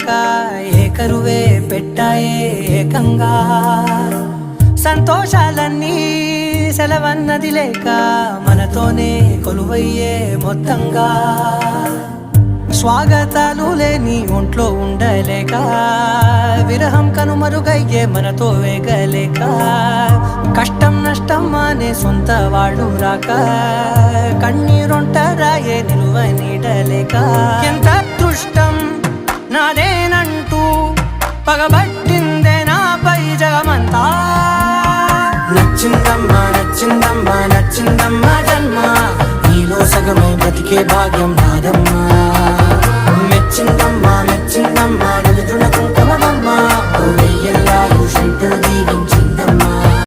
లేక ఏకరువే పెట్టాయే ఏకంగా సంతోషాలన్నీ సెలవన్నది లేక మనతోనే కొలువయ్యే మొత్తంగా స్వాగతాలు లేని ఒంట్లో ఉండలేక విరహం కనుమరుగయ్యే మనతో వేగలేక కష్టం నష్టం అనే సొంత వాళ్ళు రాక కన్నీరొంటరాయే నిలువ నీడలేక ఎంత అదృష్టం నాదేనంటూ పగబట్టిందే నాపై జగమంతా నచ్చిందమ్మా నచ్చిందమ్మా నచ్చిందమ్మా జన్మ నీలో సగమే బ్రతికే భాగ్యం నాదమ్మా